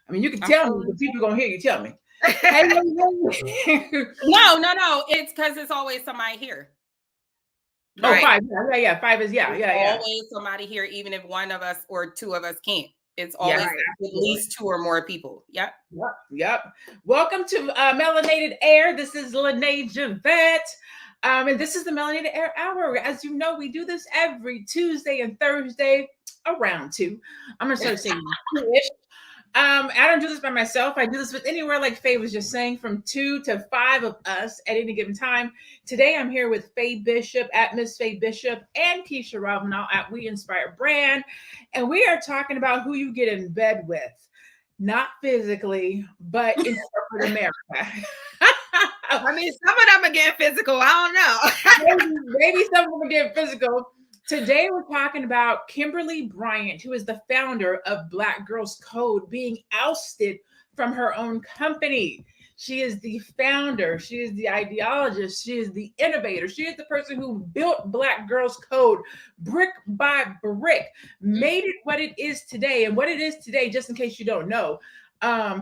I mean, you can tell me, but people gonna hear you tell me. Hey, No. It's because it's always somebody here. Oh, right. 5. Yeah. 5 is Always somebody here, even if one of us or two of us can't. It's always at least 2 or more people. Yep. Welcome to Melanated Air. This is LaNée Javet. And this is the Melanated Air Hour. As you know, we do this every Tuesday and Thursday around 2. I'm going to start saying 2-ish. I don't do this by myself. I do this with anywhere, like Faye was just saying, from 2 to 5 of us at any given time. Today, I'm here with Faye Bishop at Miss Faye Bishop and Keisha Ravenell at We Inspire Brand. And we are talking about who you get in bed with. Not physically, but in corporate America. I mean, some of them are getting physical. I don't know. maybe some of them are getting physical. Today, we're talking about Kimberly Bryant, who is the founder of Black Girls Code, being ousted from her own company. She is the founder. She is the ideologist. She is the innovator. She is the person who built Black Girls Code brick by brick, made it what it is today. And what it is today, just in case you don't know,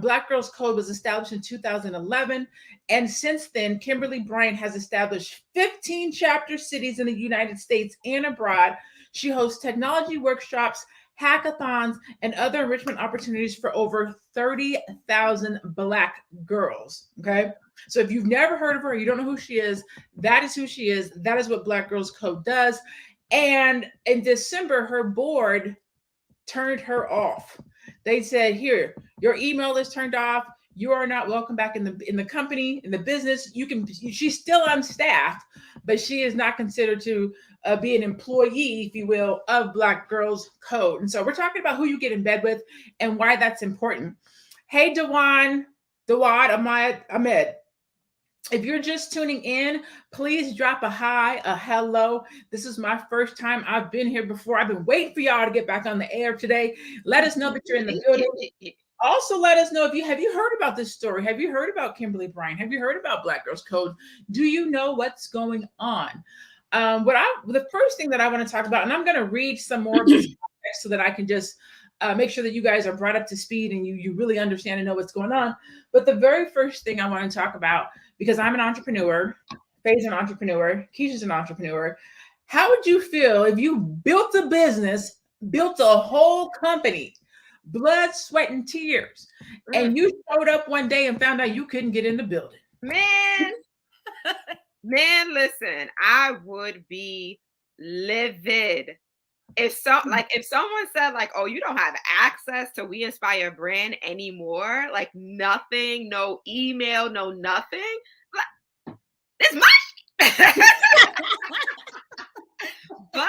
Black Girls Code was established in 2011. And since then, Kimberly Bryant has established 15 chapter cities in the United States and abroad. She hosts technology workshops, hackathons, and other enrichment opportunities for over 30,000 Black girls. Okay. So if you've never heard of her, you don't know who she is, that is who she is. That is what Black Girls Code does. And in December, her board turned her off. They said, here, your email is turned off. You are not welcome back in the company, in the business. She's still on staff, but she is not considered to be an employee, if you will, of Black Girls Code. And so we're talking about who you get in bed with and why that's important. Hey, Dawad, Ahmed. If you're just tuning in, please drop a hi, a hello. This is my first time. I've been here before. I've been waiting for y'all to get back on the air today. Let us know that you're in the building. Also, let us know have you heard about this story? Have you heard about Kimberly Bryant? Have you heard about Black Girls Code? Do you know what's going on? The first thing that I want to talk about, and I'm going to read some more of this so that I can just make sure that you guys are brought up to speed and you really understand and know what's going on. But the very first thing I want to talk about, because I'm an entrepreneur, Faye's an entrepreneur, Keisha's an entrepreneur. How would you feel if you built a business, built a whole company, blood, sweat, and tears, and you showed up one day and found out you couldn't get in the building? Man, listen, I would be livid. If someone said like, oh, you don't have access to We Inspire Brand anymore, like nothing, no email, no nothing, like, it's money. But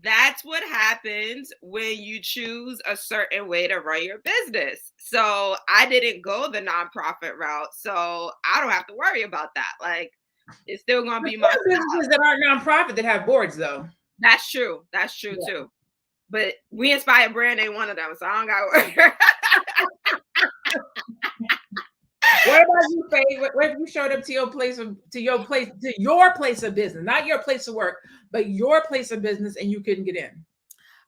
that's what happens when you choose a certain way to run your business. So I didn't go the nonprofit route, so I don't have to worry about that. Like, it's still going to be my businesses that aren't nonprofit that have boards, though. That's true. That's true too. But We Inspire Brand ain't one of them, so I don't got to worry. What about you, Faye? What if you showed up to your place of business, not your place of work, but your place of business, and you couldn't get in?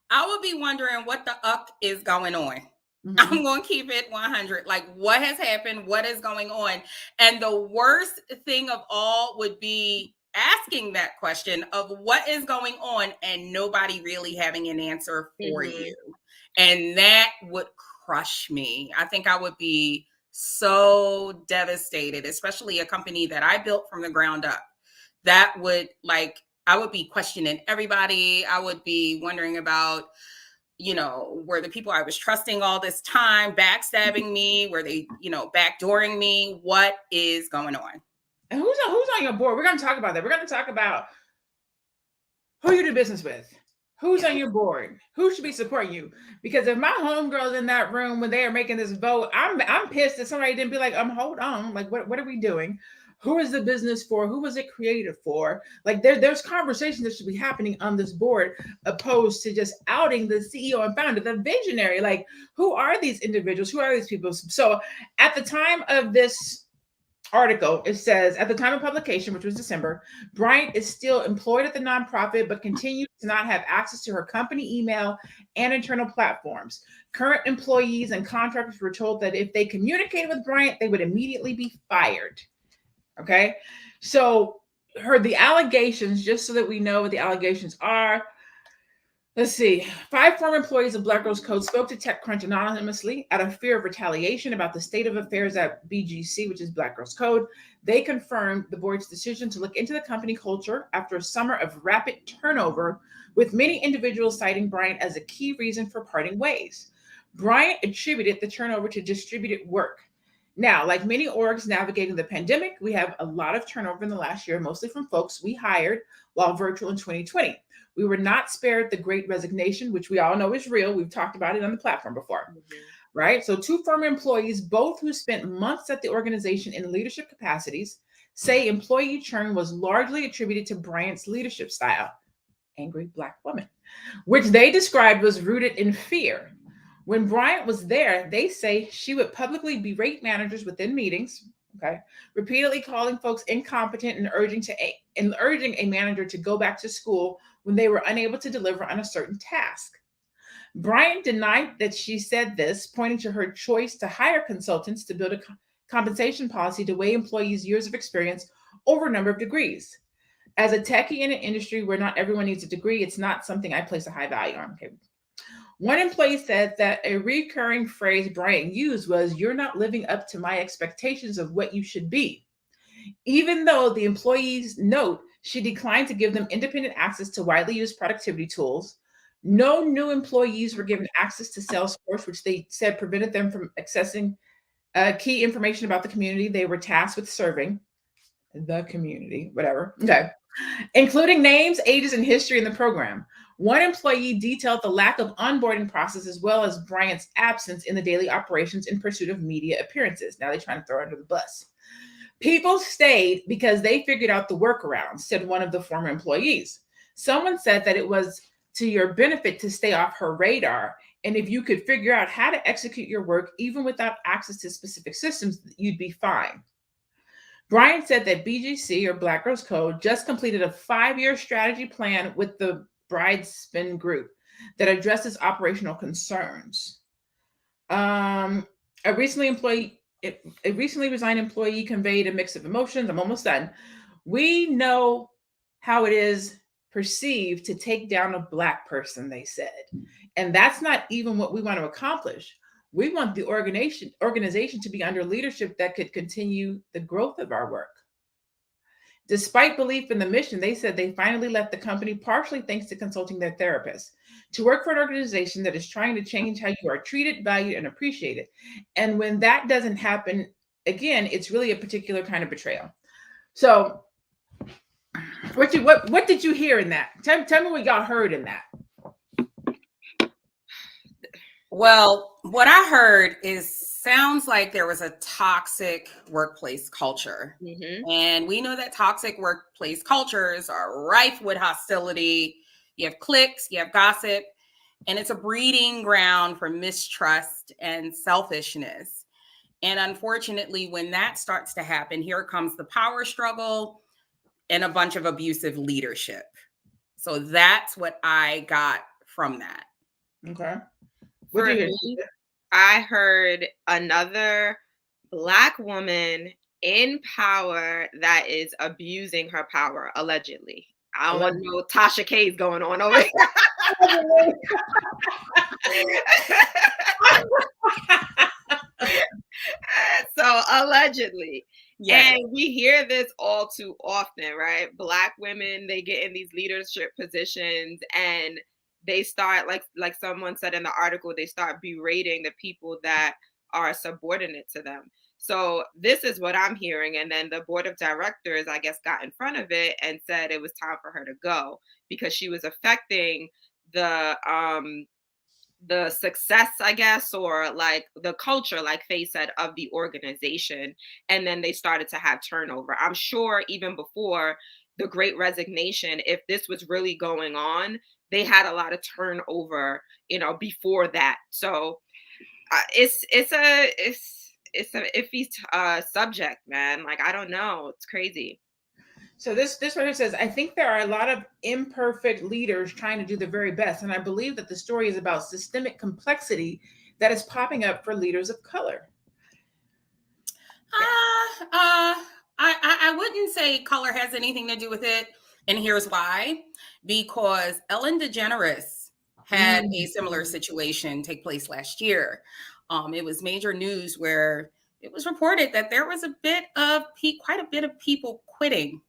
I would be wondering what the is going on. Mm-hmm. I'm going to keep it 100. Like, what has happened? What is going on? And the worst thing of all would be asking that question of what is going on and nobody really having an answer for you. And that would crush me. I think I would be so devastated, especially a company that I built from the ground up. That would I would be questioning everybody. I would be wondering about, were the people I was trusting all this time backstabbing me? Were they, backdooring me? What is going on? And who's on your board? We're going to talk about that. We're going to talk about who you do business with, who's on your board, who should be supporting you. Because if my homegirls in that room when they are making this vote, I'm pissed that somebody didn't be like, hold on, like what are we doing? Who is the business for? Who was it created for? Like there's conversations that should be happening on this board, opposed to just outing the CEO and founder, the visionary. Like, who are these individuals? Who are these people? So at the time of this article, it says, at the time of publication, which was December, Bryant is still employed at the nonprofit, but continues to not have access to her company email and internal platforms. Current employees and contractors were told that if they communicated with Bryant, they would immediately be fired. Okay. So the allegations, just so that we know what the allegations are. Let's see. 5 former employees of Black Girls Code spoke to TechCrunch anonymously out of fear of retaliation about the state of affairs at BGC, which is Black Girls Code. They confirmed the board's decision to look into the company culture after a summer of rapid turnover, with many individuals citing Bryant as a key reason for parting ways. Bryant attributed the turnover to distributed work. Now, like many orgs navigating the pandemic, we have a lot of turnover in the last year, mostly from folks we hired while virtual in 2020. We were not spared the great resignation, which we all know is real. We've talked about it on the platform before, right? So 2 former employees, both who spent months at the organization in leadership capacities, say employee churn was largely attributed to Bryant's leadership style, angry Black woman, which they described was rooted in fear. When Bryant was there, they say she would publicly berate managers within meetings, okay, repeatedly calling folks incompetent and urging a manager to go back to school when they were unable to deliver on a certain task. Bryant denied that she said this, pointing to her choice to hire consultants to build a compensation policy to weigh employees' years of experience over a number of degrees. As a techie in an industry where not everyone needs a degree, it's not something I place a high value on. Okay. One employee said that a recurring phrase Bryant used was, "You're not living up to my expectations of what you should be." Even though the employees note she declined to give them independent access to widely used productivity tools, no new employees were given access to Salesforce, which they said prevented them from accessing key information about the community they were tasked with serving. The community, whatever. Okay. Including names, ages, and history in the program. One employee detailed the lack of onboarding process as well as Bryant's absence in the daily operations in pursuit of media appearances. Now they're trying to throw her under the bus. People stayed because they figured out the workaround, said one of the former employees. Someone said that it was to your benefit to stay off her radar, and if you could figure out how to execute your work even without access to specific systems, you'd be fine. Bryant said that BGC, or Black Girls Code, just completed a 5-year strategy plan with the Bridespin Group that addresses operational concerns. A recently resigned employee conveyed a mix of emotions. I'm almost done. We know how it is perceived to take down a Black person, they said. And that's not even what we want to accomplish. We want the organization to be under leadership that could continue the growth of our work. Despite belief in the mission, they said they finally left the company partially thanks to consulting their therapist to work for an organization that is trying to change how you are treated, valued, and appreciated. And when that doesn't happen, again, it's really a particular kind of betrayal. So what did you hear in that? Tell me what y'all heard in that. Well, what I heard sounds like there was a toxic workplace culture. And we know that toxic workplace cultures are rife with hostility. You have cliques, you have gossip, and it's a breeding ground for mistrust and selfishness. And unfortunately, when that starts to happen, here comes the power struggle and a bunch of abusive leadership. So that's what I got from that. Okay. For me, I heard another Black woman in power that is abusing her power, allegedly. I don't want to know what Tasha K's going on over here. So allegedly. Yes. And we hear this all too often, right? Black women, they get in these leadership positions and they start, like someone said in the article, they start berating the people that are subordinate to them. So this is what I'm hearing. And then the board of directors, I guess, got in front of it and said it was time for her to go because she was affecting the success, I guess, or like the culture, like Faye said, of the organization. And then they started to have turnover. I'm sure even before the Great Resignation, if this was really going on, they had a lot of turnover, before that. So it's an iffy subject, man. Like, I don't know. It's crazy. So this writer says, I think there are a lot of imperfect leaders trying to do their very best, and I believe that the story is about systemic complexity that is popping up for leaders of color. I wouldn't say color has anything to do with it, and here's why. Because Ellen DeGeneres had a similar situation take place last year. It was major news where it was reported that there was quite a bit of people quitting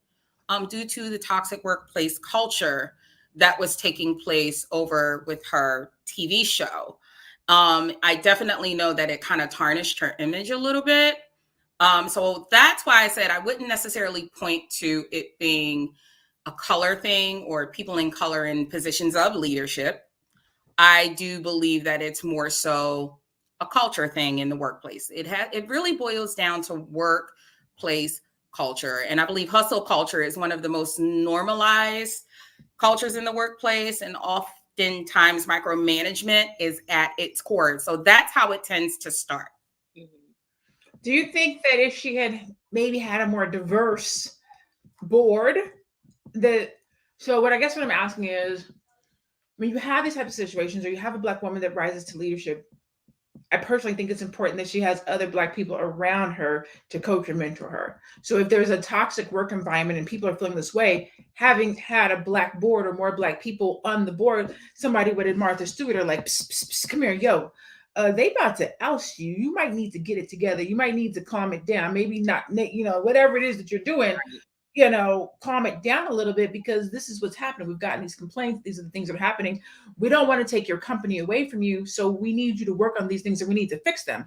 due to the toxic workplace culture that was taking place over with her TV show. I definitely know that it kind of tarnished her image a little bit. So that's why I said I wouldn't necessarily point to it being a color thing or people in color in positions of leadership. I do believe that it's more so a culture thing in the workplace. It really boils down to workplace culture. And I believe hustle culture is one of the most normalized cultures in the workplace. And oftentimes micromanagement is at its core. So that's how it tends to start. Do you think that if she had maybe had a more diverse board, what I'm asking is, when you have these type of situations, or you have a Black woman that rises to leadership, I personally think it's important that she has other Black people around her to coach and mentor her. So if there's a toxic work environment and people are feeling this way, having had a Black board or more Black people on the board, somebody would have Martha Stewart or like, psst, psst, psst, come here, yo, they about to oust you. You might need to get it together. You might need to calm it down. Maybe not, whatever it is that you're doing, calm it down a little bit, because this is what's happening. We've gotten these complaints. These are the things that are happening. We don't want to take your company away from you. So we need you to work on these things and we need to fix them.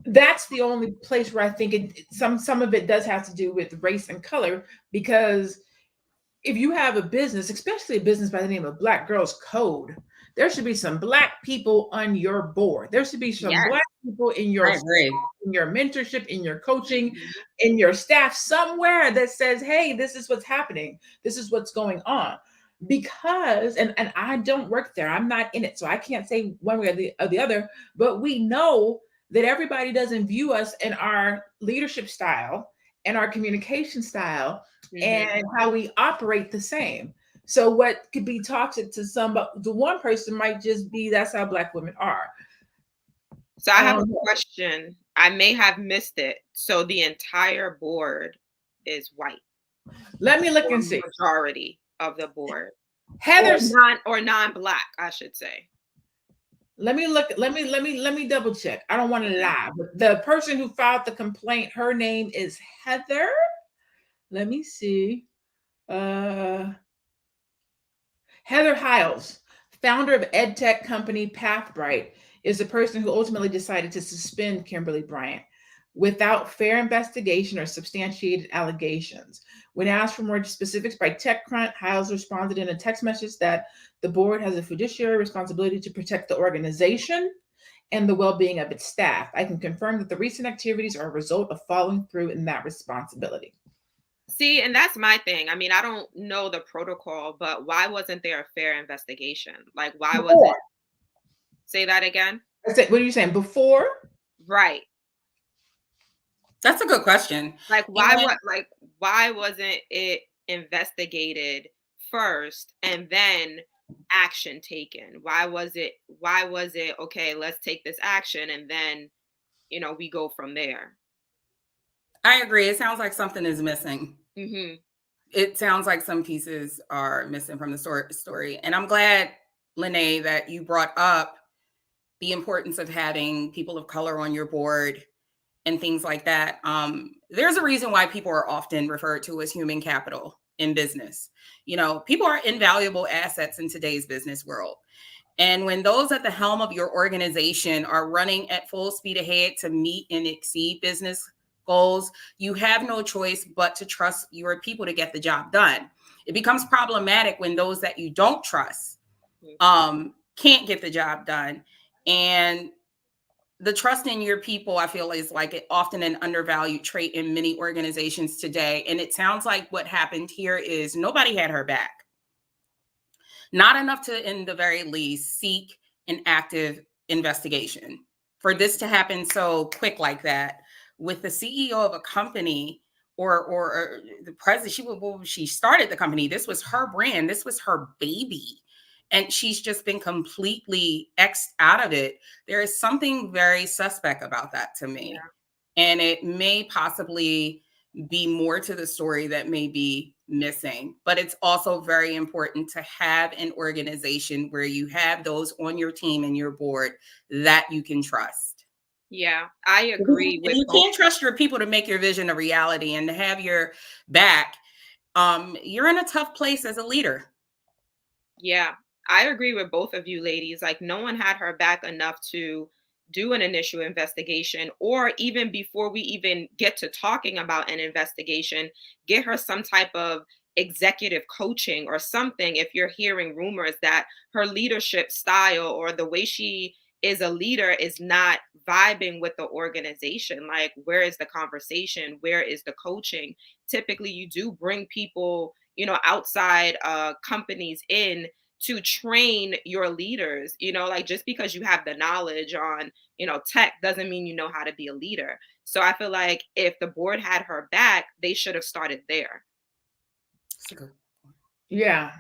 That's the only place where I think some of it does have to do with race and color, because if you have a business, especially a business by the name of Black Girls Code, there should be some Black people on your board. There should be some Black people in your mentorship, in your coaching, in your staff, somewhere that says, hey, this is what's happening. This is what's going on. Because, and I don't work there. I'm not in it. So I can't say one way or the other, but we know that everybody doesn't view us in our leadership style and our communication style and how we operate the same. So what could be toxic to the one person might just be that's how Black women are. So I have a question. I may have missed it. So the entire board is white. Let me look and see. Majority of the board. Heather's non-Black, I should say. Let me look. Let me double check. I don't want to lie. But the person who filed the complaint, her name is Heather. Let me see. Heather Hiles, founder of edtech company Pathbright, is the person who ultimately decided to suspend Kimberly Bryant without fair investigation or substantiated allegations. When asked for more specifics by TechCrunch, Hiles responded in a text message that the board has a fiduciary responsibility to protect the organization and the well-being of its staff. I can confirm that the recent activities are a result of following through in that responsibility. See, and that's my thing. I mean, I don't know the protocol, but why wasn't there a fair investigation? Like, why was it? Say that again. What are you saying? Before? Right. That's a good question. Like, why wasn't it investigated first and then action taken? Why was it, okay, let's take this action and then, we go from there? I agree. It sounds like something is missing. Mm-hmm. It sounds like some pieces are missing from the story. And I'm glad, LaNée, that you brought up the importance of having people of color on your board and things like that. There's a reason why people are often referred to as human capital in business. People are invaluable assets in today's business world. And when those at the helm of your organization are running at full speed ahead to meet and exceed business goals, you have no choice but to trust your people to get the job done. It becomes problematic when those that you don't trust can't get the job done. And the trust in your people, I feel, is often an undervalued trait in many organizations today. And it sounds like what happened here is nobody had her back. Not enough to, in the very least, seek an active investigation. For this to happen so quick like that, with the CEO of a company or the president, she started the company. This was her brand. This was her baby. And she's just been completely X'd out of it. There is something very suspect about that to me. Yeah. And it may possibly be more to the story that may be missing. But it's also very important to have an organization where you have those on your team and your board that you can trust. Yeah, I agree. You can't trust your people to make your vision a reality and to have your back. You're in a tough place as a leader. Yeah, I agree with both of you ladies. Like, no one had her back enough to do an initial investigation, or even before we even get to talking about an investigation, get her some type of executive coaching or something. If you're hearing rumors that her leadership style or the way she is a leader is not vibing with the organization, like, where is the conversation? Where is the coaching? Typically, you do bring people, outside companies in to train your leaders. Like, just because you have the knowledge on, tech doesn't mean you know how to be a leader. So I feel like if the board had her back, they should have started there. Yeah.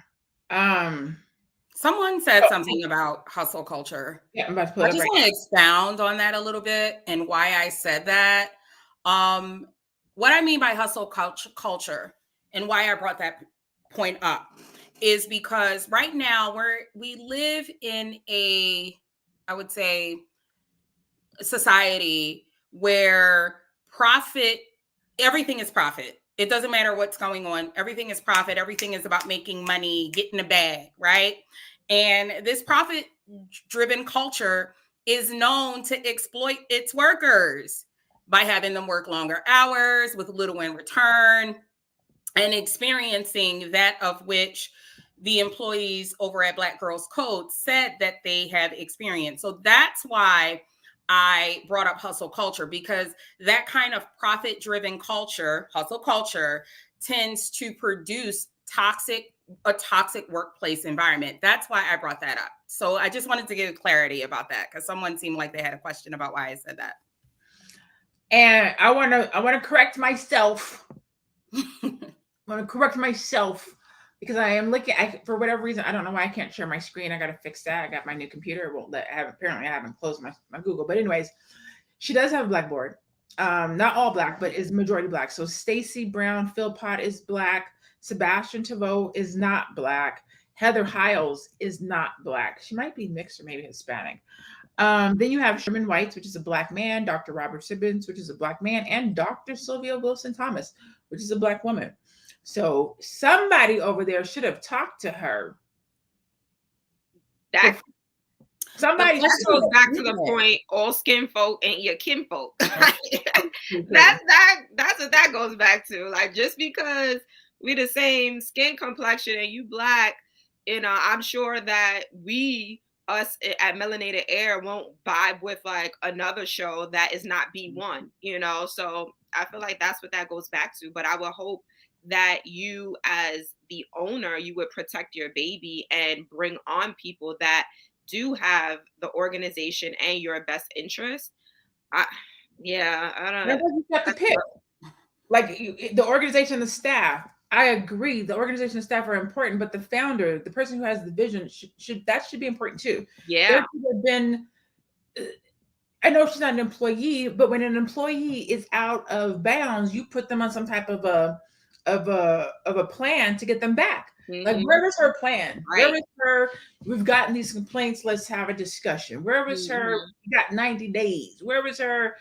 Someone said something about hustle culture. Yeah, I'm about to I just want to expound on that a little bit and why I said that. What I mean by hustle culture and why I brought that point up is because right now we live in I would say, society where everything is profit. It doesn't matter what's going on. Everything is profit. Everything is about making money, getting a bag, right? And this profit-driven culture is known to exploit its workers by having them work longer hours with little in return and experiencing that of which the employees over at Black Girls Code said that they have experienced. So that's why I brought up hustle culture, because that kind of profit-driven culture, hustle culture, tends to produce a toxic workplace environment. That's why I brought that up. So I just wanted to give clarity about that, because someone seemed like they had a question about why I said that. And I want to correct myself. I want to correct myself because I am looking. For whatever reason, I don't know why I can't share my screen. I got to fix that. I got my new computer. It won't let. Apparently, I haven't closed my Google. But anyways, she does have a black board. Not all black, but is majority black. So Stacey Brown Philpott is black. Sebastian Tavoe is not black. Heather Hiles is not black. She might be mixed or maybe Hispanic. Then you have Sherman Whites, which is a black man, Dr. Robert Sibbins, which is a black man, and Dr. Sylvia Wilson Thomas, which is a black woman. So somebody over there should have talked to her. Somebody that goes back to the point, all skin folk ain't your kin folk. That's what that goes back to. Like, just because we the same skin complexion and you black, I'm sure that us at Melanated Air won't vibe with like another show that is not B1, so I feel like that's what that goes back to. But I would hope that you, as the owner, you would protect your baby and bring on people that do have the organization and your best interest. I don't know. You have to pick. Like the organization, the staff. I agree. The organization and staff are important, but the founder, the person who has the vision, should be important too. Yeah. There could have been. I know she's not an employee, but when an employee is out of bounds, you put them on some type of a plan to get them back. Mm-hmm. Like, where was her plan? Right. Where was her? We've gotten these complaints. Let's have a discussion. Where was her? We got 90 days. Where was her?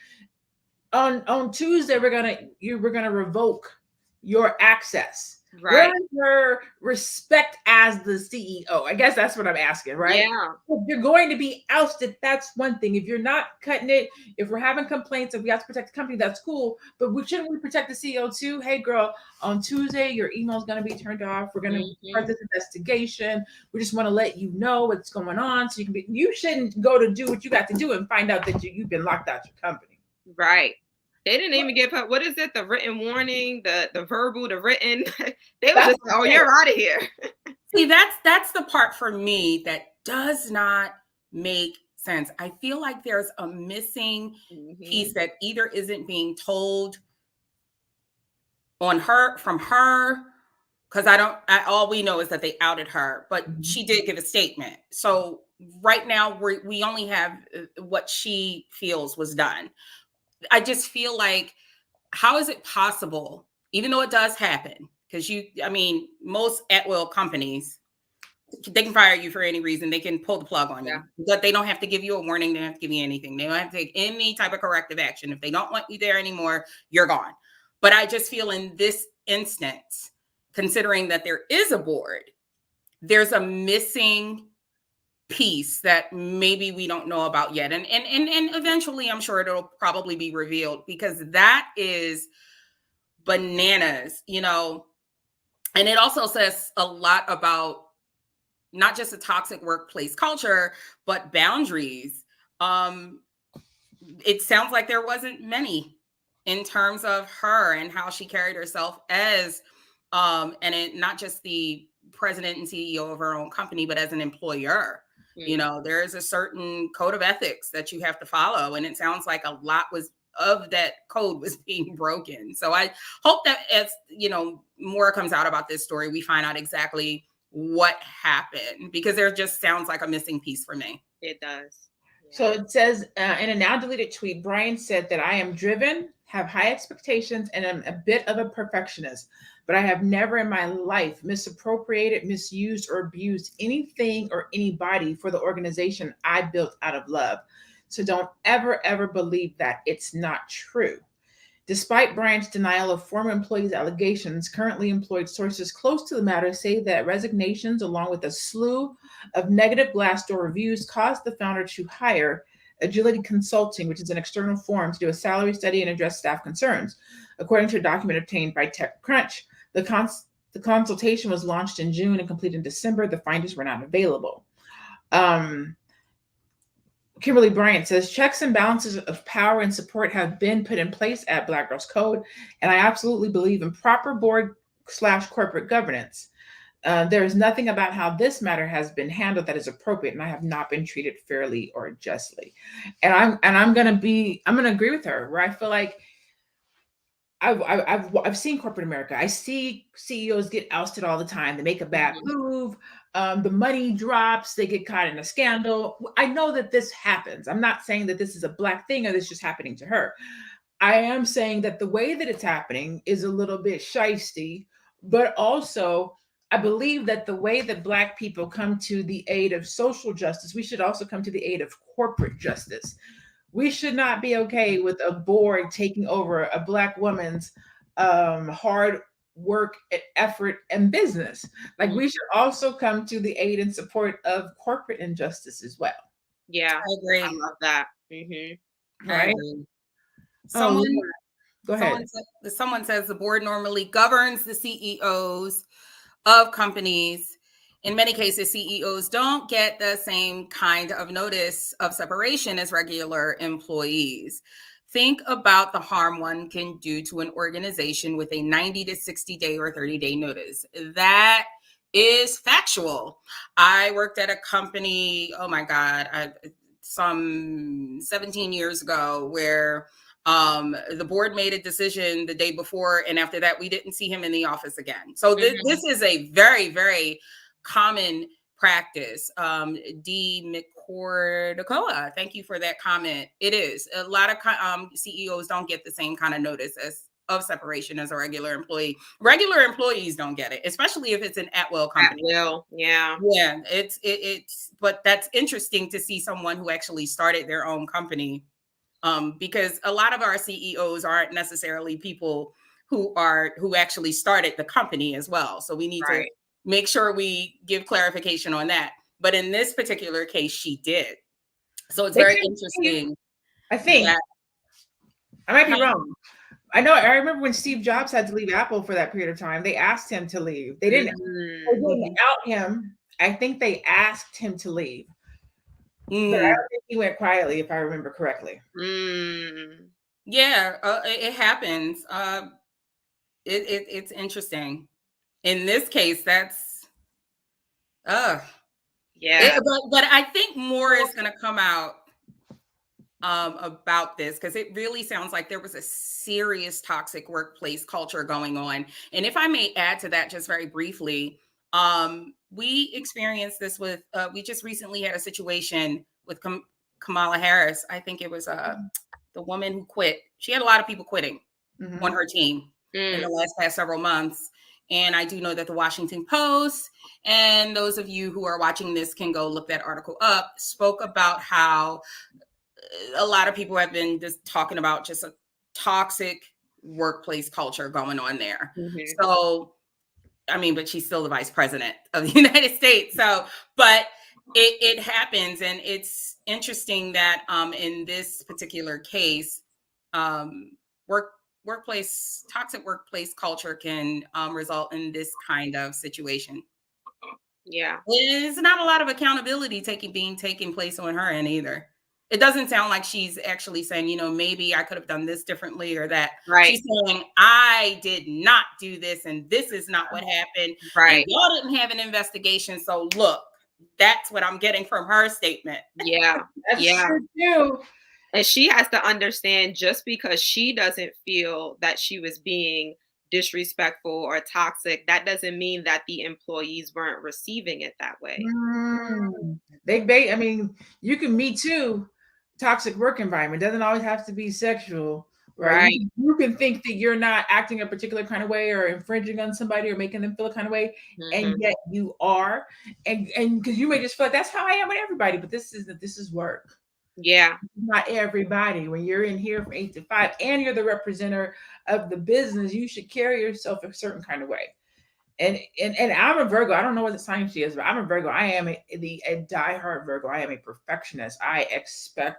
On Tuesday, we're gonna revoke your access. Right. Where is her respect as the CEO? I guess that's what I'm asking, right? Yeah. If you're going to be ousted, that's one thing. If you're not cutting it, if we're having complaints, if we have to protect the company, that's cool. But shouldn't we protect the CEO too? Hey, girl, on Tuesday, your email is going to be turned off. We're going to start this investigation. We just want to let you know what's going on. So you shouldn't go to do what you got to do and find out that you've been locked out your company. Right. They didn't even get what is it? The written warning, the verbal, the written. They were just, oh, you're out of here. See, that's the part for me that does not make sense. I feel like there's a missing piece that either isn't being told on her from her, because all we know is that they outed her, but she did give a statement. So right now we only have what she feels was done. I just feel like, how is it possible, even though it does happen, because most at-will companies, they can fire you for any reason. They can pull the plug on you, but they don't have to give you a warning. They don't have to give you anything. They don't have to take any type of corrective action. If they don't want you there anymore, you're gone. But I just feel in this instance, considering that there is a board, there's a missing piece that maybe we don't know about yet. And eventually I'm sure it'll probably be revealed, because that is bananas, and it also says a lot about not just a toxic workplace culture, but boundaries. It sounds like there wasn't many in terms of her and how she carried herself as, not just the president and CEO of her own company, but as an employer. There is a certain code of ethics that you have to follow. And it sounds like a lot of that code was being broken. So I hope that as, more comes out about this story, we find out exactly what happened, because there just sounds like a missing piece for me. It does. Yeah. So it says in a now deleted tweet, Bryant said that I am driven, have high expectations, and am a bit of a perfectionist, but I have never in my life misappropriated, misused, or abused anything or anybody for the organization I built out of love. So don't ever believe that. It's not true. Despite Bryant's denial of former employees' allegations, currently employed sources close to the matter say that resignations, along with a slew of negative Glassdoor reviews, caused the founder to hire Agility Consulting, which is an external firm, to do a salary study and address staff concerns. According to a document obtained by TechCrunch, the consultation was launched in June and completed in December. The findings were not available. Kimberly Bryant says checks and balances of power and support have been put in place at Black Girls Code, and I absolutely believe in proper board/corporate governance. There is nothing about how this matter has been handled that is appropriate, and I have not been treated fairly or justly. And I'm gonna agree with her, where I feel like I've seen corporate America. I see CEOs get ousted all the time. They make a bad move. The money drops. They get caught in a scandal. I know that this happens. I'm not saying that this is a Black thing or this is just happening to her. I am saying that the way that it's happening is a little bit shisty, but also I believe that the way that Black people come to the aid of social justice, we should also come to the aid of corporate justice. We should not be okay with a board taking over a Black woman's hard work, effort, and business. Like, we should also come to the aid and support of corporate injustice as well. Yeah, I agree. I love that. Right. Go ahead. Someone says the board normally governs the CEOs of companies. In many cases, CEOs don't get the same kind of notice of separation as regular employees. Think about the harm one can do to an organization with a 90 to 60 day or 30-day notice. That is factual. I worked at a company, oh my God, some 17 years ago, where the board made a decision the day before, and after that, we didn't see him in the office again. So this is a very, very common practice. D. McCordacoa, thank you for that comment. It is. A lot of CEOs don't get the same kind of notice of separation as a regular employee. Regular employees don't get it, especially if it's an at-will company. At-will, yeah. Yeah, it's but that's interesting to see someone who actually started their own company, because a lot of our CEOs aren't necessarily people who actually started the company as well. So we need to make sure we give clarification on that. But in this particular case, she did. So it's very interesting. I think I might be wrong. I remember when Steve Jobs had to leave Apple for that period of time, they asked him to leave. They didn't out him. I think they asked him to leave. But I don't think he went quietly, if I remember correctly. Yeah, it happens. It's interesting. In this case, that's yeah. But I think more is going to come out about this, because it really sounds like there was a serious toxic workplace culture going on. And if I may add to that just very briefly, we experienced this with, we just recently had a situation with Kamala Harris. I think it was the woman who quit. She had a lot of people quitting on her team in the past several months. And I do know that the Washington Post, and those of you who are watching this can go look that article up, spoke about how a lot of people have been just talking about just a toxic workplace culture going on there. So, I mean, but she's still the vice president of the United States. So, but it happens. And it's interesting that in this particular case, toxic workplace culture can result in this kind of situation. Yeah. There's not a lot of accountability taking place on her end either. It doesn't sound like she's actually saying, maybe I could have done this differently or that. Right. She's saying, I did not do this, and this is not what happened. Right. And y'all didn't have an investigation. So look, that's what I'm getting from her statement. Yeah. That's true too. And she has to understand, just because she doesn't feel that she was being disrespectful or toxic, that doesn't mean that the employees weren't receiving it that way. I mean, you can Me Too toxic work environment. It doesn't always have to be sexual, right? You can think that you're not acting a particular kind of way or infringing on somebody or making them feel a kind of way, and yet you are. And because you may just feel like that's how I am with everybody, but this is work. Yeah. Not everybody. When you're in here from 8 to 5 and you're the representative of the business, you should carry yourself a certain kind of way. And I'm a Virgo. I don't know what the sign she is, but I'm a Virgo. I am a diehard Virgo. I am a perfectionist. I expect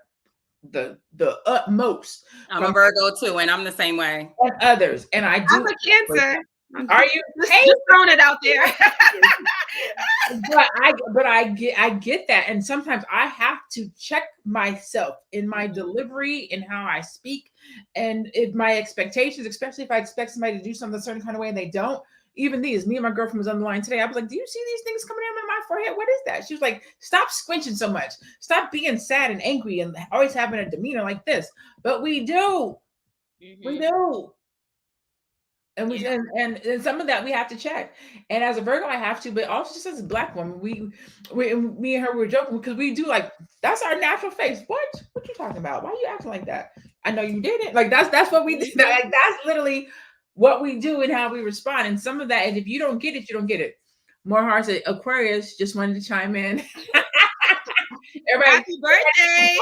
the utmost. I'm a Virgo too, and I'm the same way. And others. And I do. I'm a Cancer. Are you? Just throwing it out there. but I get that, and sometimes I have to check myself in my delivery and how I speak, and if my expectations, especially if I expect somebody to do something a certain kind of way and they don't. Even me and my girlfriend was on the line today. I was like, "Do you see these things coming down my forehead? What is that?" She was like, "Stop squinching so much. Stop being sad and angry and always having a demeanor like this." But we do, we do. And and some of that we have to check. And as a Virgo, I have to, but also just as a Black woman, me and her were joking because we do, like, that's our natural face. What you talking about? Why are you acting like that? I know you did it. Like that's what we do. Like, that's literally what we do and how we respond. And some of that, and if you don't get it, you don't get it. More hearts at Aquarius just wanted to chime in. Everybody, happy birthday!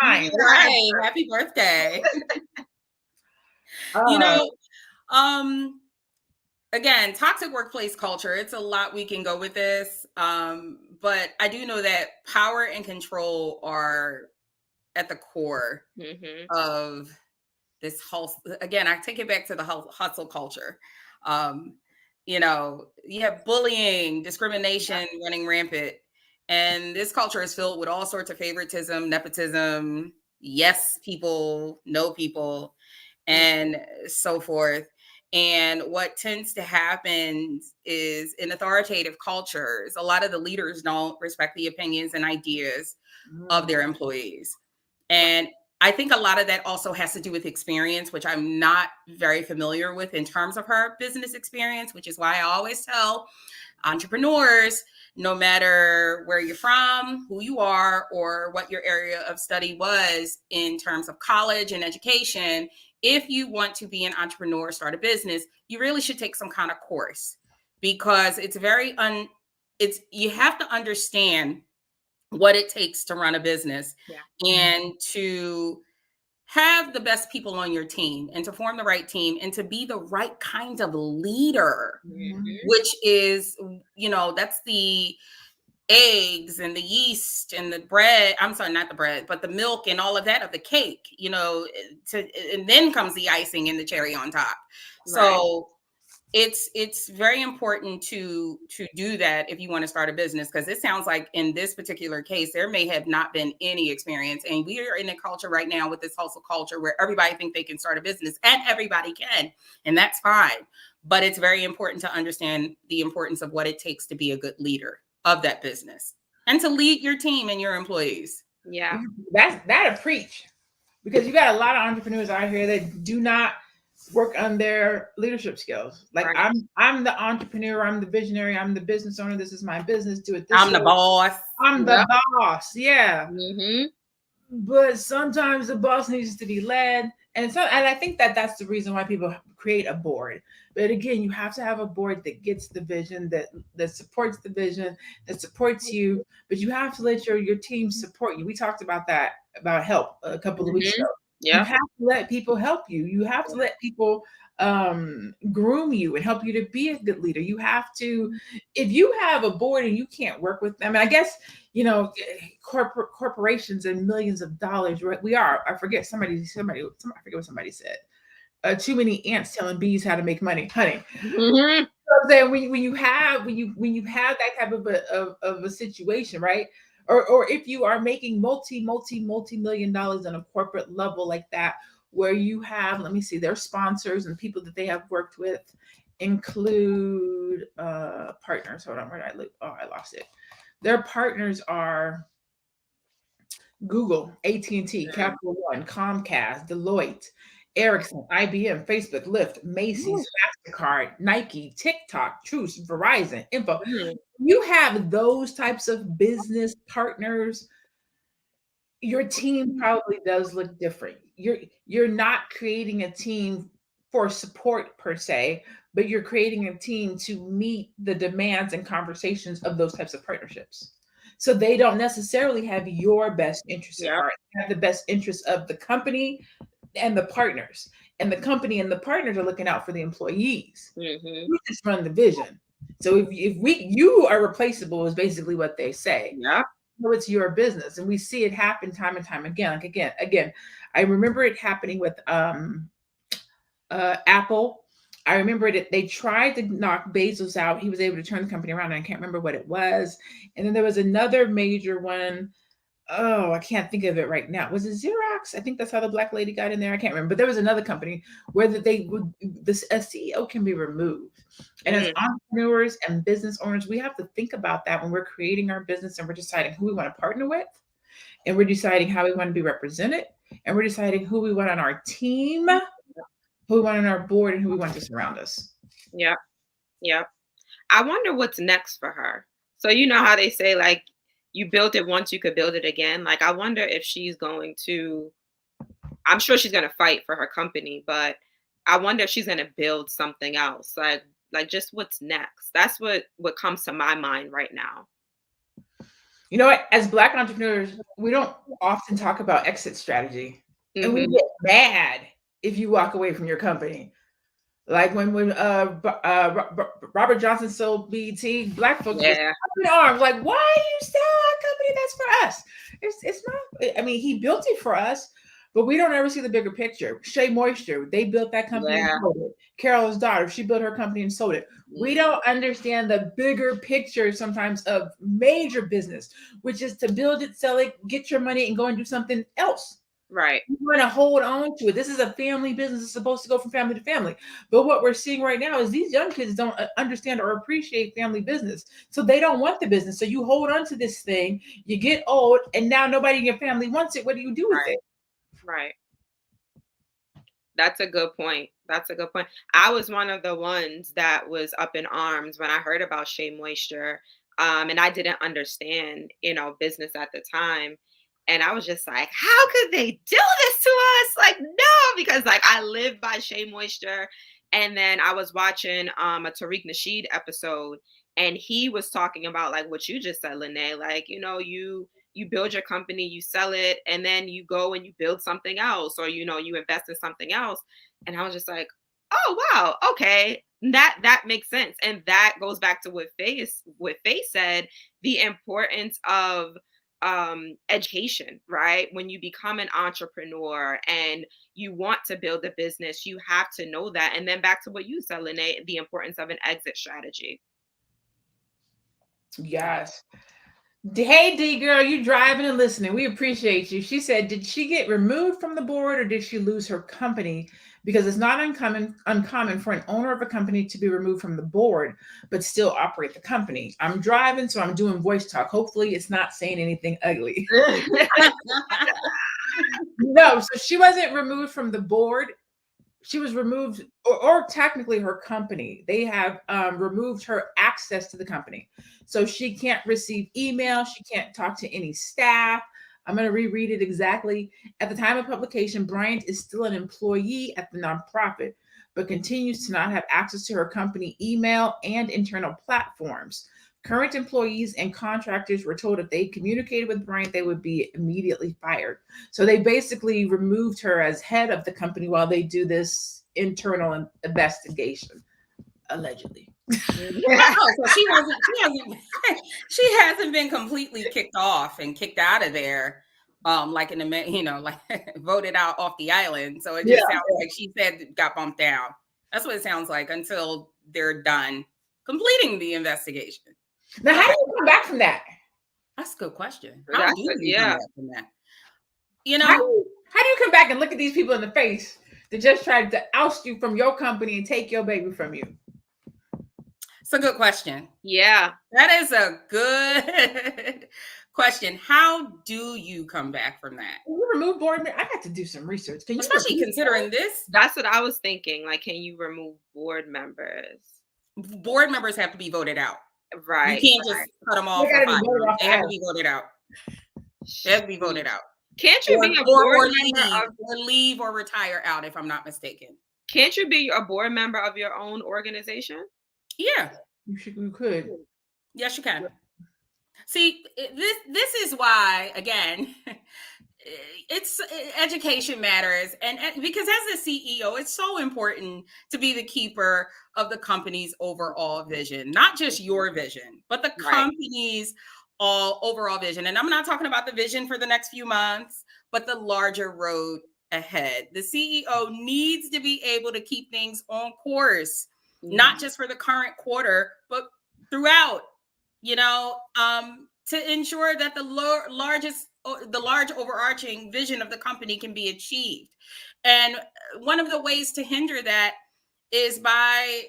Right. Happy birthday! Again, toxic workplace culture, it's a lot we can go with this. But I do know that power and control are at the core of this whole, again, I take it back to the hustle culture. You have bullying, discrimination running rampant. And this culture is filled with all sorts of favoritism, nepotism, yes people, no people, and so forth. And what tends to happen is, in authoritative cultures, a lot of the leaders don't respect the opinions and ideas of their employees. And I think a lot of that also has to do with experience, which I'm not very familiar with in terms of her business experience, which is why I always tell entrepreneurs, no matter where you're from, who you are, or what your area of study was in terms of college and education, if you want to be an entrepreneur, start a business, you really should take some kind of course, because it's you have to understand what it takes to run a business and to have the best people on your team and to form the right team and to be the right kind of leader, which is, that's the eggs and the yeast and the bread. I'm sorry, not the bread, but the milk and all of that of the cake, and then comes the icing and the cherry on top. Right. So it's very important to do that if you want to start a business, because it sounds like in this particular case, there may have not been any experience. And we are in a culture right now with this hustle culture where everybody thinks they can start a business, and everybody can, and that's fine. But it's very important to understand the importance of what it takes to be a good leader of that business and to lead your team and your employees. Yeah. That'll preach. because you got a lot of entrepreneurs out here that do not work on their leadership skills. Like Right. I'm the entrepreneur, I'm the visionary, I'm the business owner. This is my business. Do it this I'm way. the boss. I'm the boss. Yeah. Mm-hmm. But sometimes the boss needs to be led, and I think that that's the reason why people create a board. But again, you have to have a board that gets the vision, that supports the vision, that supports you. But you have to let your team support you. We talked about that, about help, a couple of weeks ago. You Yeah. have to let people help you. You have to let people groom you and help you to be a good leader. You have to, if you have a board and you can't work with them, and I guess, you know, corporations and millions of dollars, right? We are, I forget I forget what somebody said. Too many ants telling bees how to make money, honey. Mm-hmm. So then when you have that type of a situation, right? Or if you are making multi-million dollars on a corporate level like that, where you have, let me see, their sponsors and people that they have worked with include partners. Hold on, where did I look? Oh, I lost it. Their partners are Google, AT&T, Capital One, Comcast, Deloitte, Ericsson, IBM, Facebook, Lyft, Macy's, MasterCard, Nike, TikTok, Truce, Verizon, Info. You have those types of business partners, your team probably does look different. You're not creating a team for support per se, but you're creating a team to meet the demands and conversations of those types of partnerships. So they don't necessarily have your best interest at heart. They have the best interest of the company and the partners. And the company and the partners are looking out for the employees. You just run the vision. So if you are replaceable is basically what they say. Yeah. So it's your business. And we see it happen time and time again. Like again, I remember it happening with Apple. I remember it. They tried to knock Bezos out. He was able to turn the company around. And I can't remember what it was. And then there was another major one. Oh, I can't think of it right now. Was it Xerox? I think that's how the black lady got in there. I can't remember. But there was another company where a CEO can be removed. And as entrepreneurs and business owners, we have to think about that when we're creating our business and we're deciding who we want to partner with, and we're deciding how we want to be represented, and we're deciding who we want on our team, who we want on our board, and who we want to surround us. Yep. Yep. I wonder what's next for her. So you know how they say, like, you built it once, you could build it again. Like, I wonder if she's going to, I'm sure she's going to fight for her company, but I wonder if she's going to build something else. Like just what's next? That's what comes to my mind right now. You know what? As Black entrepreneurs, we don't often talk about exit strategy. And we get mad if you walk away from your company. Like when Robert Johnson sold BET, Black folks was up in arms. Like, why do you sell a company that's for us? It's not. I mean, he built it for us, but we don't ever see the bigger picture. Shea Moisture, they built that company and sold it. Carol's daughter, she built her company and sold it. We don't understand the bigger picture sometimes of major business, which is to build it, sell it, get your money, and go and do something else. Right. You want to hold on to it. This is a family business. It's supposed to go from family to family. But what we're seeing right now is these young kids don't understand or appreciate family business. So they don't want the business. So you hold on to this thing, you get old, and now nobody in your family wants it. What do you do with it? Right. That's a good point. I was one of the ones that was up in arms when I heard about Shea Moisture. And I didn't understand, business at the time. And I was just like, how could they do this to us? Like, no, because like I live by Shea Moisture. And then I was watching a Tariq Nasheed episode, and he was talking about like what you just said, LaNée, like, you build your company, you sell it, and then you go and you build something else, or, you invest in something else. And I was just like, oh, wow. Okay. That makes sense. And that goes back to what Faye said, the importance of education, right? When you become an entrepreneur and you want to build a business, you have to know that. And then back to what you said, LaNée, the importance of an exit strategy. Yes. Hey, D girl, you driving and listening. We appreciate you. She said, did she get removed from the board or did she lose her company? Because it's not uncommon for an owner of a company to be removed from the board, but still operate the company. I'm driving, so I'm doing voice talk. Hopefully it's not saying anything ugly. No, so she wasn't removed from the board. She was removed, or technically her company. They have removed her access to the company. So she can't receive email. She can't talk to any staff. I'm going to reread it exactly. At the time of publication, Bryant is still an employee at the nonprofit, but continues to not have access to her company email and internal platforms. Current employees and contractors were told if they communicated with Bryant, they would be immediately fired. So they basically removed her as head of the company while they do this internal investigation, allegedly. So she hasn't been completely kicked off and kicked out of there, like in the, like voted out off the island. So it just sounds like she said got bumped down. That's what it sounds like until they're done completing the investigation. Now, how do you come back from that? That's a good question. How do you come back from that? How do you come back and look at these people in the face that just tried to oust you from your company and take your baby from you? It's a good question. Yeah. That is a good question. How do you come back from that? Can you remove board members? I got to do some research. Can you Especially considering this? That's what I was thinking. Like, can you remove board members? Board members have to be voted out. Right. You can't just cut them off. They have to be voted out. They have to be voted out. Can't you be a board member or leave or retire out, if I'm not mistaken? Can't you be a board member of your own organization? Yeah. You could. Yes, you can. See, this is why, again, it's education matters. And because as a CEO, it's so important to be the keeper of the company's overall vision, not just your vision, but the company's overall vision. And I'm not talking about the vision for the next few months, but the larger road ahead. The CEO needs to be able to keep things on course, not just for the current quarter, but throughout, to ensure that the large overarching vision of the company can be achieved. And one of the ways to hinder that is by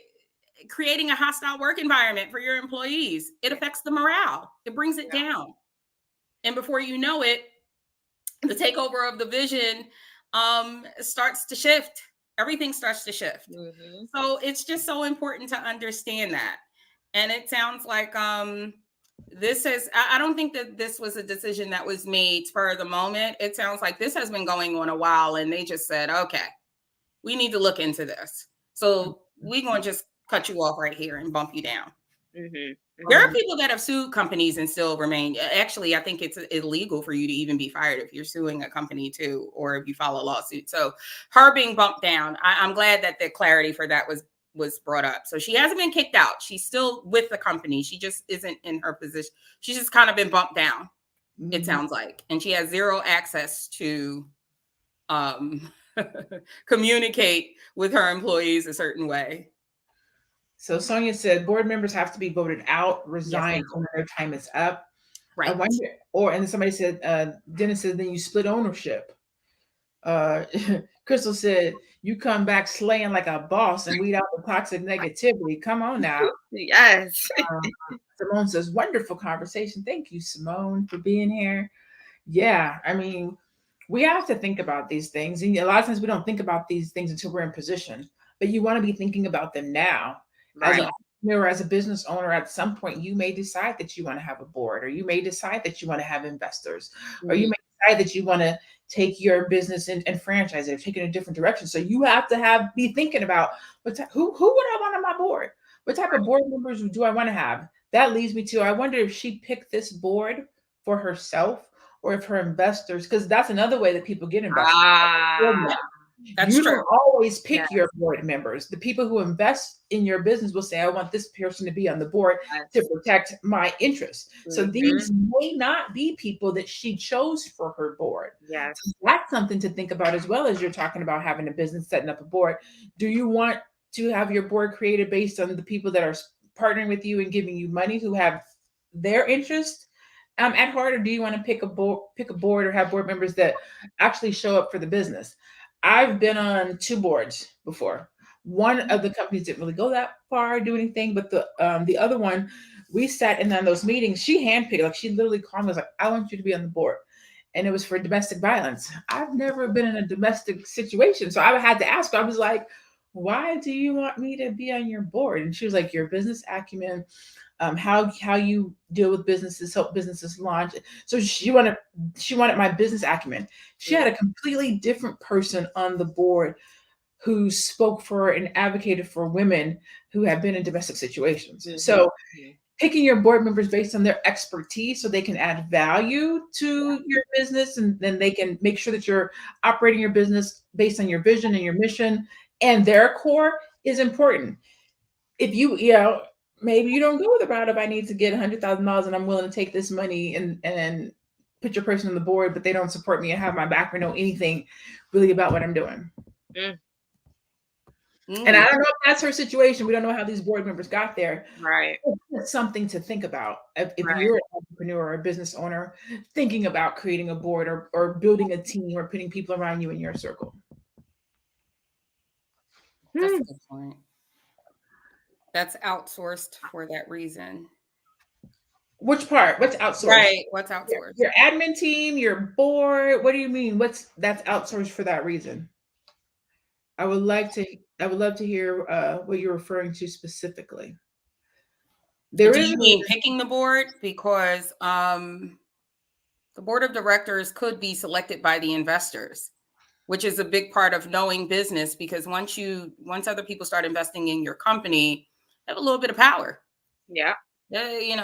creating a hostile work environment for your employees. It affects the morale. It brings it down. And before you know it, the takeover of the vision starts to shift. Everything starts to shift. Mm-hmm. So it's just so important to understand that. And it sounds like I don't think that this was a decision that was made for the moment. It sounds like this has been going on a while and they just said, okay, we need to look into this. So we're going to just cut you off right here and bump you down. Mm-hmm. There are people that have sued companies and still remain. Actually, I think it's illegal for you to even be fired if you're suing a company too, or if you file a lawsuit. So her being bumped down, I'm glad that the clarity for that was brought up. So she hasn't been kicked out. She's still with the company. She just isn't in her position. She's just kind of been bumped down, it sounds like. And she has zero access to communicate with her employees a certain way. So Sonia said board members have to be voted out, resign when their time is up. Right. I wonder, and then somebody said, Dennis said, then you split ownership. Crystal said, you come back slaying like a boss and weed out the toxic negativity. Come on now. Yes. Simone says, wonderful conversation. Thank you, Simone, for being here. Yeah, I mean, we have to think about these things. And a lot of times we don't think about these things until we're in position, but you want to be thinking about them now. Right. As an entrepreneur, as a business owner, at some point, you may decide that you want to have a board, or you may decide that you want to have investors, or you may decide that you want to take your business and franchise it, or take it in a different direction. So you have to be thinking about who would I want on my board? What type of board members do I want to have? That leads me to, I wonder if she picked this board for herself or if her investors, because that's another way that people get investors. That's you true. don't always pick your board members. The people who invest in your business will say, I want this person to be on the board to protect my interests. So these may not be people that she chose for her board. Yes. So that's something to think about as well as you're talking about having a business, setting up a board. Do you want to have your board created based on the people that are partnering with you and giving you money who have their interest at heart? Or do you want to pick a board or have board members that actually show up for the business? I've been on 2 boards before. One of the companies didn't really go that far, do anything, but the other one, we sat in on those meetings. She handpicked, like she literally called me, was like, I want you to be on the board. and it was for domestic violence. I've never been in a domestic situation. So I had to ask her, I was like, why do you want me to be on your board? And she was like, your business acumen, how you deal with businesses, help businesses launch. So she wanted my business acumen. She had a completely different person on the board who spoke for and advocated for women who have been in domestic situations. Mm-hmm. So picking your board members based on their expertise so they can add value to your business, and then they can make sure that you're operating your business based on your vision and your mission and their core is important. If maybe you don't go the route of I need to get $100,000 and I'm willing to take this money and put your person on the board, but they don't support me and have my back or know anything really about what I'm doing. Mm. And I don't know if that's her situation. We don't know how these board members got there. Right. It's something to think about. If you're an entrepreneur or a business owner, thinking about creating a board or building a team or putting people around you in your circle. That's a good point. That's outsourced for that reason. Which part? What's outsourced? Right. What's outsourced? Your admin team, your board. What do you mean? That's outsourced for that reason? I would love to hear what you're referring to specifically. Do you mean picking the board? Because the board of directors could be selected by the investors, which is a big part of knowing business, because once other people start investing in your company, you have a little bit of power. Yeah. Kind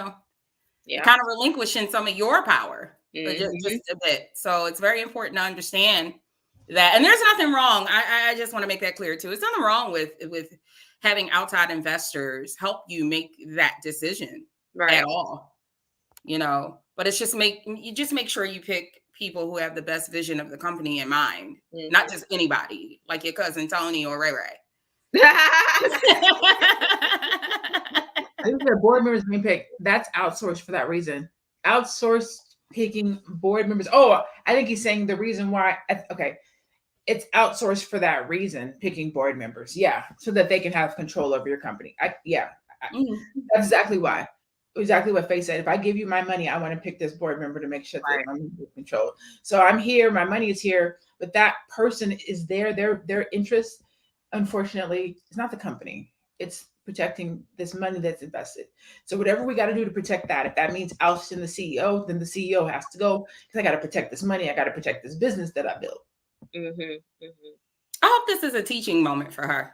of relinquishing some of your power, just a bit. So it's very important to understand that. And there's nothing wrong. I just want to make that clear too. There's nothing wrong with having outside investors help you make that decision at all, but it's just make sure you pick people who have the best vision of the company in mind, not just anybody like your cousin Tony or Ray Ray. These are board members being picked. That's outsourced for that reason. Outsourced picking board members. Oh, I think he's saying the reason why. Okay. It's outsourced for that reason, picking board members. Yeah. So that they can have control over your company. That's exactly why. Exactly what Faye said. If I give you my money, I want to pick this board member to make sure that I'm in control. So I'm here, my money is here, but that person is there. Their interest, unfortunately, is not the company. It's protecting this money that's invested. So whatever we got to do to protect that, if that means ousting the CEO, then the CEO has to go, because I got to protect this money. I got to protect this business that I built. I hope this is a teaching moment for her.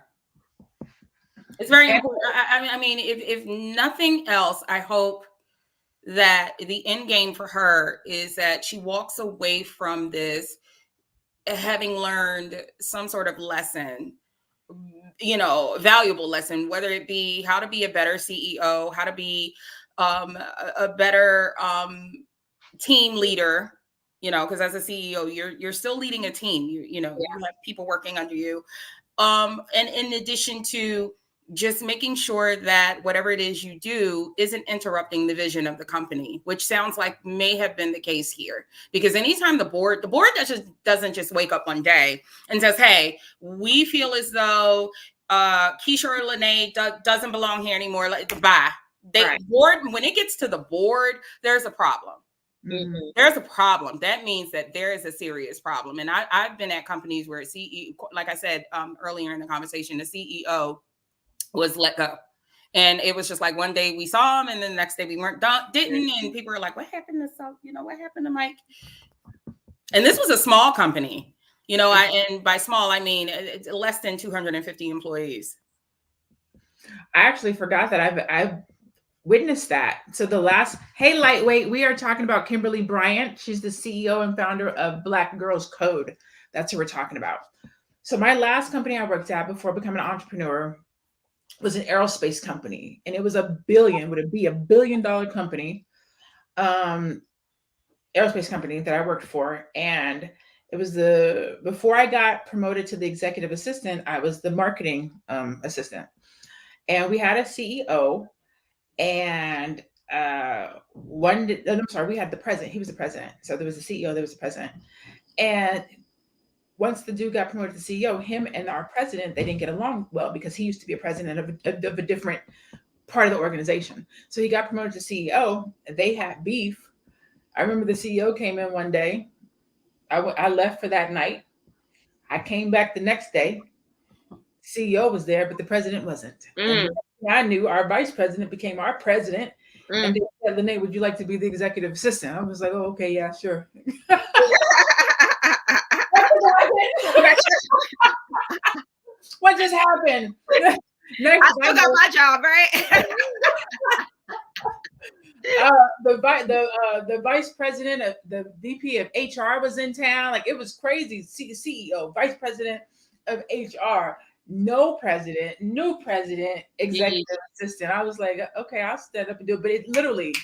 It's very important. I mean, if nothing else, I hope that the end game for her is that she walks away from this having learned some sort of lesson, valuable lesson, whether it be how to be a better CEO, how to be a better team leader, because as a CEO, you're still leading a team. You have people working under you. And in addition to just making sure that whatever it is you do isn't interrupting the vision of the company, which sounds like may have been the case here. Because anytime the board doesn't just wake up one day and says, hey, we feel as though Keisha or LaNée doesn't belong here anymore. Bye. Board, when it gets to the board, there's a problem. There's a problem. That means that there is a serious problem. And I've been at companies where CEO, like I said earlier in the conversation, the CEO was let go. And it was just like one day we saw him and then the next day we didn't. And people were like, what happened to what happened to Mike? And this was a small company, and by small, I mean less than 250 employees. I actually forgot that I've witnessed that. So hey, lightweight, we are talking about Kimberly Bryant. She's the CEO and founder of Black Girls Code. That's who we're talking about. So my last company I worked at before becoming an entrepreneur was an aerospace company, and it was would it be $1 billion company, aerospace company that I worked for. And it was before I got promoted to the executive assistant, I was the marketing assistant. And we had a CEO, and we had the president. He was the president. So there was a CEO, there was a president. And once the dude got promoted to CEO, him and our president, they didn't get along well because he used to be a president of a different part of the organization. So he got promoted to CEO. They had beef. I remember the CEO came in one day I left for that night. I came back the next day. CEO was there, but the president wasn't. And I knew our vice president became our president. And they said, LaNée, would you like to be the executive assistant? I was like, oh, okay, yeah, sure. What just happened? I still got my job, right? The vice president of the VP of HR was in town. Like, it was crazy. CEO, vice president of HR, no president, new president, executive assistant. I was like, okay, I'll stand up and do it. But it literally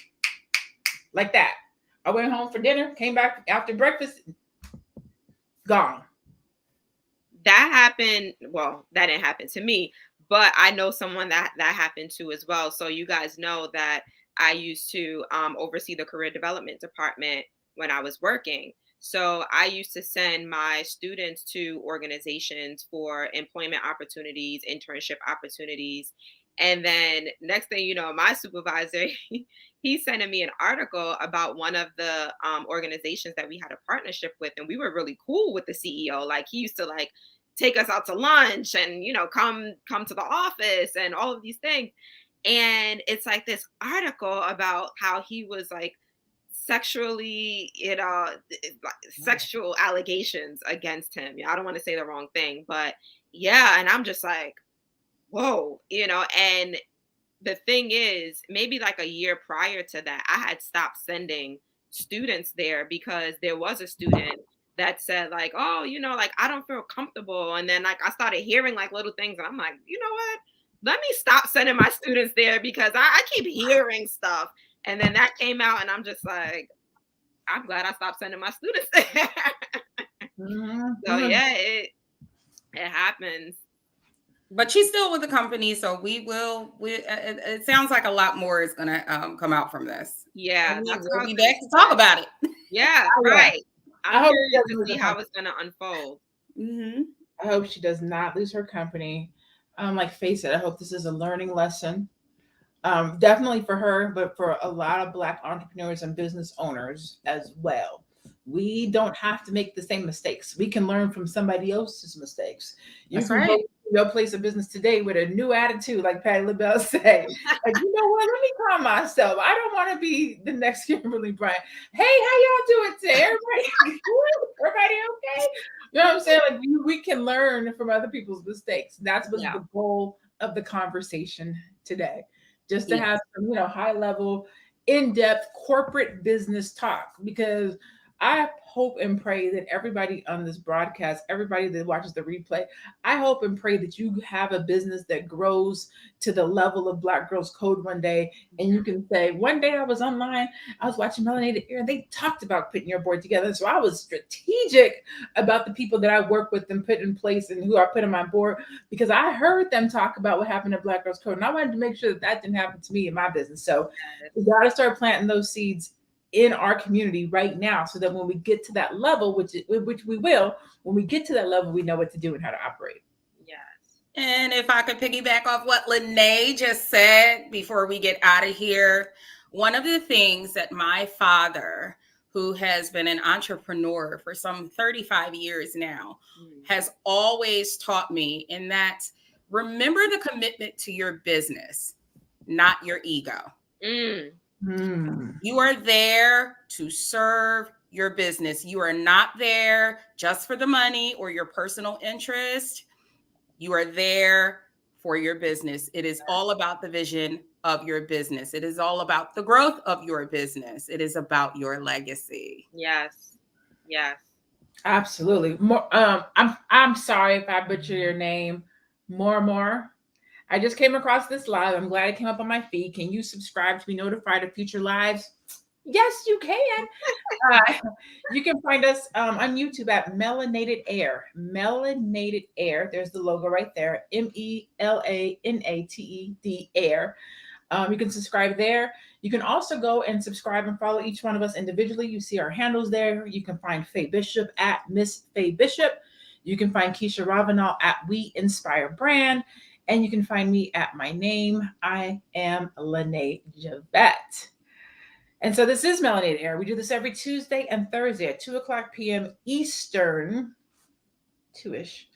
like that. I went home for dinner, came back after breakfast, gone. That happened. Well, that didn't happen to me, but I know someone that happened to as well. So you guys know that I used to oversee the career development department when I was working. So I used to send my students to organizations for employment opportunities, internship opportunities. And then next thing you know, my supervisor, he's sending me an article about one of the organizations that we had a partnership with. And we were really cool with the CEO. Like, he used to like take us out to lunch and, you know, come to the office and all of these things. And it's like this article about how he was like sexually, sexual allegations against him. I don't want to say the wrong thing, but yeah. And I'm just like, whoa, you know. And the thing is, maybe like a year prior to that, I had stopped sending students there because there was a student that said like, oh, you know, like, I don't feel comfortable. And then like I started hearing like little things and I'm like, you know what? Let me stop sending my students there because I keep hearing stuff. And then that came out and I'm just like, I'm glad I stopped sending my students there. So yeah, it happens. But she's still with the company, so it sounds like a lot more is gonna come out from this. Yeah, we'll be back to talk about it. Yeah, right. I'm curious to see how it's gonna unfold. I hope she does not lose her company. Like Faye said, I hope this is a learning lesson. Definitely for her, but for a lot of Black entrepreneurs and business owners as well. We don't have to make the same mistakes. We can learn from somebody else's mistakes. You can go to your place of business today with a new attitude, like Patty LaBelle said. Like, you know what? Let me calm myself. I don't want to be the next Kimberly Bryant. Hey, how y'all doing today? Everybody okay? You know what I'm saying? Like, we can learn from other people's mistakes. That's what's the goal of the conversation today. Just to have some, you know, high level, in-depth corporate business talk, because I hope and pray that everybody on this broadcast, everybody that watches the replay, I hope and pray that you have a business that grows to the level of Black Girls Code one day. And you can say, one day I was online, I was watching Melanated Air, and they talked about putting your board together. So I was strategic about the people that I work with and put in place and who I put on my board, because I heard them talk about what happened at Black Girls Code. And I wanted to make sure that didn't happen to me in my business. So we got to start planting those seeds in our community right now, so that when we get to that level, which we will, when we get to that level, we know what to do and how to operate. Yes. And if I could piggyback off what LaNée just said before we get out of here, one of the things that my father, who has been an entrepreneur for some 35 years now, has always taught me, and that's, remember the commitment to your business, not your ego. You are there to serve your business. You are not there just for the money or your personal interest. You are there for your business. It is all about the vision of your business. It is all about the growth of your business. It is about your legacy. Yes. Yes. Absolutely. I'm sorry if I butcher your name. More. I just came across this live. I'm glad it came up on my feed. Can you subscribe to be notified of future lives? Yes, you can. You can find us on YouTube at Melanated Air. Melanated Air. There's the logo right there. MELANATED Air. You can subscribe there. You can also go and subscribe and follow each one of us individually. You see our handles there. You can find Faye Bishop at Miss Faye Bishop. You can find Keisha Ravenell at We Inspire Brand. And you can find me at my name. I am LaNée Javet. And so this is Melanated Air. We do this every Tuesday and Thursday at 2:00 p.m. Eastern, 2-ish.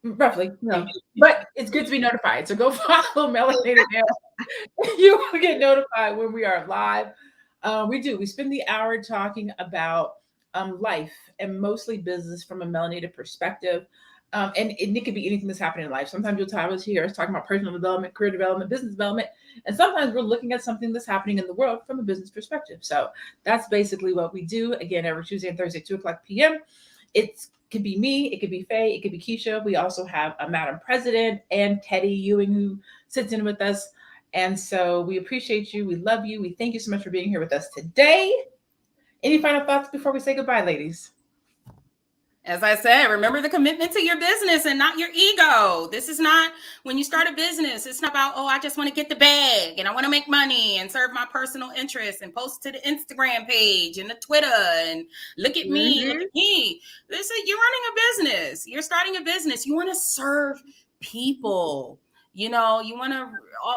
Roughly, no. But it's good to be notified. So go follow Melanated Air. You will get notified when we are live. We spend the hour talking about life and mostly business from a melanated perspective. And it could be anything that's happening in life. Sometimes you'll have us here talking about personal development, career development, business development. And sometimes we're looking at something that's happening in the world from a business perspective. So that's basically what we do. Again, every Tuesday and Thursday, 2:00 p.m. It could be me, it could be Faye, it could be Keisha. We also have a Madam President and Teddy Ewing who sits in with us. And so we appreciate you. We love you. We thank you so much for being here with us today. Any final thoughts before we say goodbye, ladies? As I said, remember the commitment to your business and not your ego. This is not, when you start a business, it's not about, oh, I just want to get the bag and I want to make money and serve my personal interests and post to the Instagram page and the Twitter and look at me, look at me. This is, you're running a business. You're starting a business. You want to serve people. You know, you want to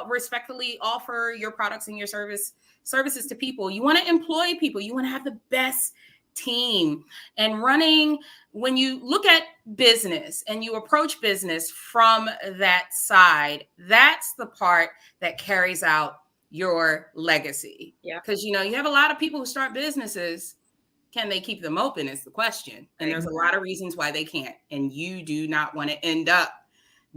respectfully offer your products and your services to people. You want to employ people. You want to have the best team. And running, when you look at business and you approach business from that side, that's the part that carries out your legacy. Yeah. Because, you know, you have a lot of people who start businesses. Can they keep them open is the question. And there's a lot of reasons why they can't. And you do not want to end up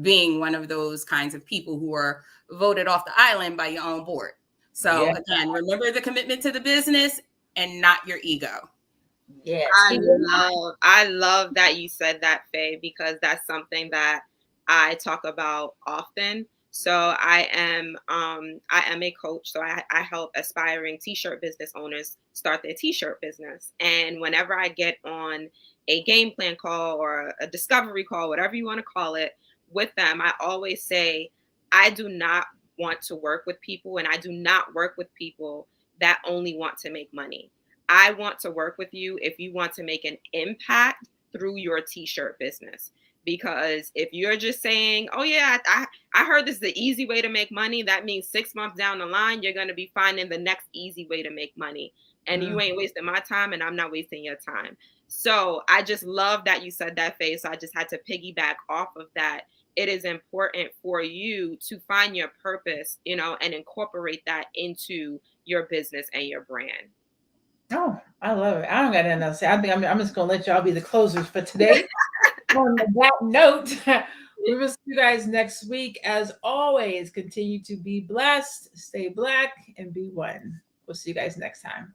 being one of those kinds of people who are voted off the island by your own board. So again, remember the commitment to the business and not your ego. Yes. I love that you said that, Faye, because that's something that I talk about often. So I am a coach. So I help aspiring t-shirt business owners start their t-shirt business. And whenever I get on a game plan call or a discovery call, whatever you want to call it, with them, I always say, I do not want to work with people, and I do not work with people that only want to make money. I want to work with you if you want to make an impact through your t-shirt business. Because if you're just saying, oh yeah, I heard this is the easy way to make money, that means 6 months down the line, you're going to be finding the next easy way to make money. And you ain't wasting my time, and I'm not wasting your time. So I just love that you said that, Faye. So I just had to piggyback off of that. It is important for you to find your purpose, you know, and incorporate that into your business and your brand. Oh, I love it. I don't got nothing else to say. I think I'm just going to let y'all be the closers for today. On that note, we will see you guys next week. As always, continue to be blessed, stay Black, and be one. We'll see you guys next time.